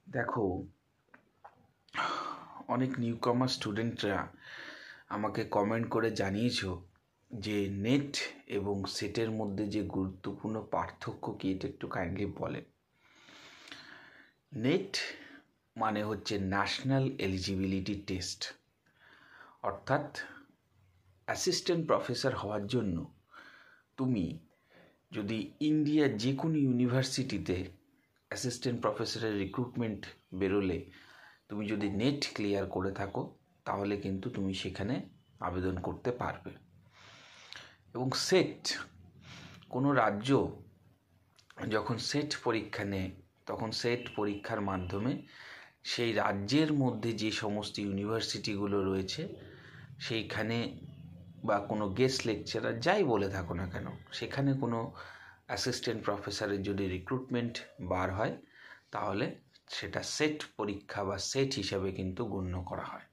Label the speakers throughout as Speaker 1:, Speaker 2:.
Speaker 1: দেখো, অনেক নিউকামার স্টুডেন্টরা আমাকে কমেন্ট করে জানিয়েছো যে নেট এবং সেটের মধ্যে যে গুরুত্বপূর্ণ পার্থক্য কি এটা একটু কাইন্ডলি বলেন। নেট মানে হচ্ছে ন্যাশনাল এলিজিবিলিটি টেস্ট, অর্থাৎ অ্যাসিস্ট্যান্ট প্রফেসর হওয়ার জন্য তুমি যদি ইন্ডিয়ার যে কোনো ইউনিভার্সিটিতে অ্যাসিস্ট্যান্ট প্রফেসরের রিক্রুটমেন্ট বেরোলে তুমি যদি নেট ক্লিয়ার করে থাকো তাহলে কিন্তু তুমি সেখানে আবেদন করতে পারবে। এবং সেট, কোনো রাজ্য যখন সেট পরীক্ষা নেয় তখন সেট পরীক্ষার মাধ্যমে সেই রাজ্যের মধ্যে যে সমস্ত ইউনিভার্সিটিগুলো রয়েছে সেইখানে বা কোনো গেস্ট লেকচারার যাই বলে থাকো না কেন সেখানে কোনো অ্যাসিস্ট্যান্ট প্রফেসরের যদি রিক্রুটমেন্ট বার হয় তাহলে সেটা সেট পরীক্ষা বা সেট হিসাবে কিন্তু গণ্য করা হয়।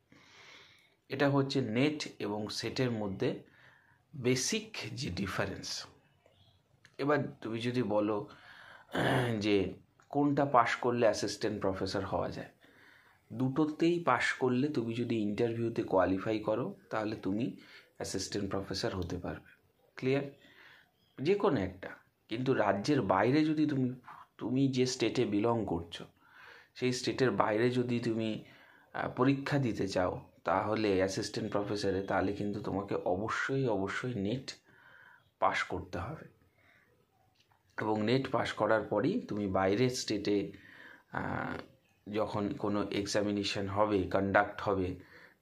Speaker 1: এটা হচ্ছে নেট এবং সেটের মধ্যে বেসিক যে ডিফারেন্স। এবার তুমি যদি বলো যে কোনটা পাশ করলে অ্যাসিস্ট্যান্ট প্রফেসর হওয়া যায়, দুটোতেই পাশ করলে তুমি যদি ইন্টারভিউতে কোয়ালিফাই করো তাহলে তুমি অ্যাসিস্ট্যান্ট প্রফেসর হতে পারবে, ক্লিয়ার, যে কোনো একটা। কিন্তু রাজ্যের বাইরে যদি তুমি যে স্টেটে বিলং করছো সেই স্টেটের বাইরে যদি তুমি পরীক্ষা দিতে চাও তাহলে অ্যাসিস্ট্যান্ট প্রফেসরে, তাহলে কিন্তু তোমাকে অবশ্যই নেট পাশ করতে হবে। এবং নেট পাশ করার পরই তুমি বাইরের স্টেটে যখন কোনো এক্সামিনেশন হবে, কন্ডাক্ট হবে,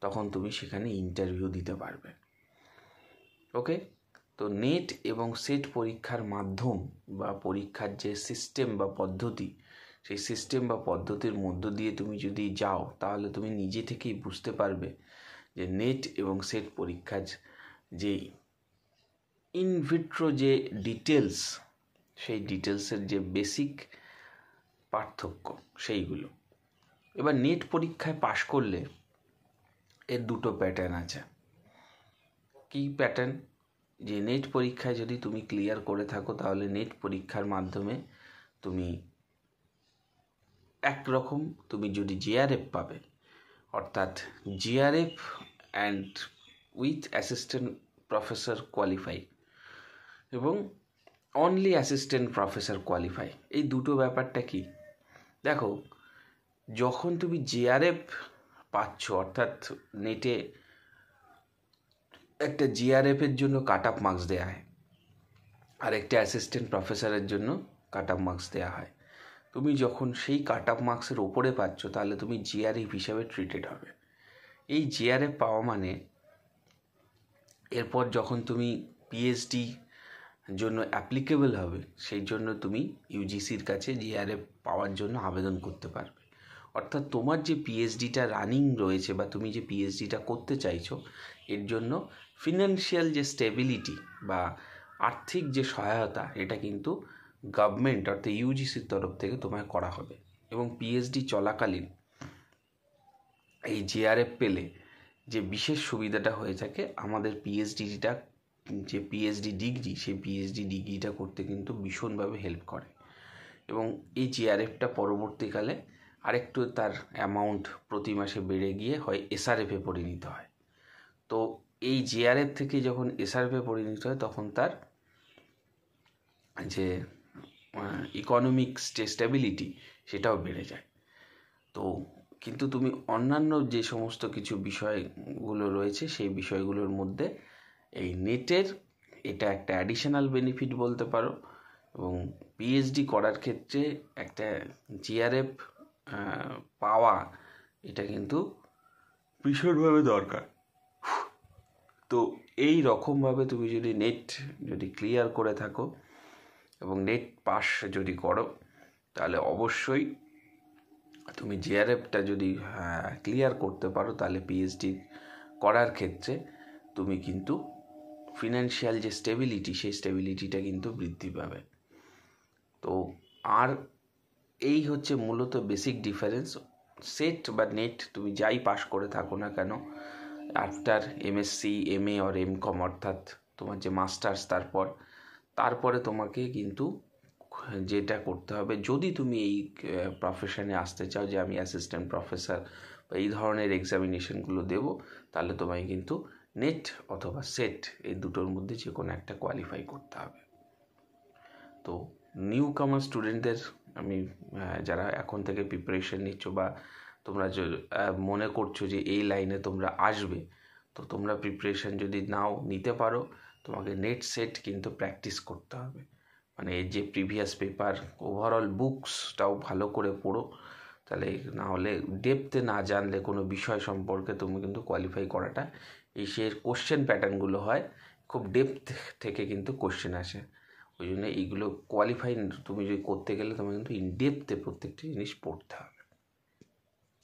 Speaker 1: তখন তুমি সেখানে ইন্টারভিউ দিতে পারবে। ওকে, তো নেট এবং সেট পরীক্ষার মাধ্যম বা পরীক্ষার যে সিস্টেম বা পদ্ধতি, সেই সিস্টেম বা পদ্ধতির মধ্য দিয়ে তুমি যদি যাও তাহলে তুমি নিজে থেকেই বুঝতে পারবে যে নেট এবং সেট পরীক্ষার যে ইনভিট্রো যে ডিটেলস, সেই ডিটেলসের যে বেসিক পার্থক্য সেইগুলো। এবার নেট পরীক্ষায় পাশ করলে এর দুটো প্যাটার্ন আছে। কি প্যাটার্ন? যে নেট পরীক্ষায় যদি তুমি ক্লিয়ার করে থাকো তাহলে নেট পরীক্ষার মাধ্যমে তুমি একরকম, তুমি যদি জিআরএফ পাবে, অর্থাৎ JRF and with assistant professor qualify এবং অনলি অ্যাসিস্ট্যান্ট প্রফেসর কোয়ালিফাই, এই দুটো ব্যাপারটা কি? দেখো, যখন তুমি জিআরএফ পাচ্ছ, অর্থাৎ নেটে একটা জিআরএফের জন্য কাট আপ মার্কস দেওয়া হয় আর একটা অ্যাসিস্ট্যান্ট প্রফেসরের জন্য কাট আপ মার্কস দেওয়া হয়। তুমি যখন সেই কাট আপ মার্কসের ওপরে পাচ্ছ তাহলে তুমি জিআরএফ হিসাবে ট্রিটেড হবে। এই জিআরএফ পাওয়া মানে এরপর যখন তুমি পিএইচডি জন্য অ্যাপ্লিকেবল হবে সেই জন্য তুমি ইউজিসির কাছে জিআরএফ পাওয়ার জন্য আবেদন করতে পারবে। অর্থাৎ তোমার যে পিএইচডিটা রানিং রয়েছে বা তুমি যে পিএইচডিটা করতে চাইছো এর জন্য ফিনান্সিয়াল যে স্টেবিলিটি বা আর্থিক যে সহায়তা, এটা কিন্তু গভর্নমেন্ট অর্থাৎ ইউজিসির তরফ থেকে তোমায় করা হবে। এবং পিএইচডি চলাকালীন এই জিআরএফ পেলে যে বিশেষ সুবিধাটা হয়ে থাকে, আমাদের পিএইচডিটা যে পিএইচডি ডিগ্রি, সেই পিএইচডি ডিগ্রিটা করতে কিন্তু ভীষণভাবে হেল্প করে। এবং এই জিআরএফটা পরবর্তীকালে আরেকটু তার অ্যামাউন্ট প্রতি মাসে বেড়ে গিয়ে হয় এসআরএফে পরিণত হয়। তো এই জিআরএফ থেকে যখন এসআরএফে পরিণত হয় তখন তার যে ইকোনমিক স্টেবিলিটি সেটাও বেড়ে যায়। তো কিন্তু তুমি অন্যান্য যে সমস্ত কিছু বিষয়গুলো রয়েছে সেই বিষয়গুলোর মধ্যে এই নেটের এটা একটা অ্যাডিশনাল বেনিফিট বলতে পারো। এবং পিএইচডি করার ক্ষেত্রে একটা জিআরএফ পাওয়া এটা কিন্তু ভীষণভাবে দরকার। তো এই রকমভাবে তুমি যদি নেট যদি ক্লিয়ার করে থাকো এবং নেট পাস যদি করো তাহলে অবশ্যই তুমি জিআরএফটা যদি ক্লিয়ার করতে পারো তাহলে পিএইচডি করার ক্ষেত্রে তুমি কিন্তু ফিনান্সিয়াল যে স্টেবিলিটি, সেই স্টেবিলিটিটা কিন্তু বৃদ্ধি পাবে। তো আর এই হচ্ছে মূলত বেসিক ডিফারেন্স। সেট বা নেট তুমি যাই পাস করে থাকো না কেন, after MSc, MA or MCom, অর্থাৎ তোমার যে মাস্টার্স, তারপরে তোমাকে কিন্তু যেটা করতে হবে, যদি তুমি এই প্রফেশনে আসতে চাও যে আমি অ্যাসিস্ট্যান্ট প্রফেসর বা এই ধরনের এক্সামিনেশনগুলো দেবো, তাহলে তোমায় কিন্তু নেট অথবা সেট এই দুটোর মধ্যে যে কোনো একটা কোয়ালিফাই করতে হবে। তো নিউ কামার স্টুডেন্টদের আমি যারা এখন থেকে প্রিপারেশন নিচ্ছ বা তোমরা মনে করছো যে এই লাইনে তোমরা আসবে, তো তোমরা প্রিপারেশন যদি নিতে পারো, তোমাকে নেট সেট কিন্তু প্র্যাকটিস করতে হবে। মানে যে প্রিভিয়াস পেপার ওভারঅল বুকসটাও ভালো করে পড়ো, তাহলে না হলে ডেপথে না জানলে কোনো বিষয় সম্পর্কে তুমি কিন্তু কোয়ালিফাই করাটা, এই সে কোশ্চেন প্যাটার্নগুলো হয় খুব ডেপথ থেকে কিন্তু কোশ্চেন আসে। ওই জন্য এইগুলো কোয়ালিফাই তুমি যদি করতে গেলে তোমাকে কিন্তু ইন ডেপথে প্রত্যেকটি জিনিস পড়তে হবে।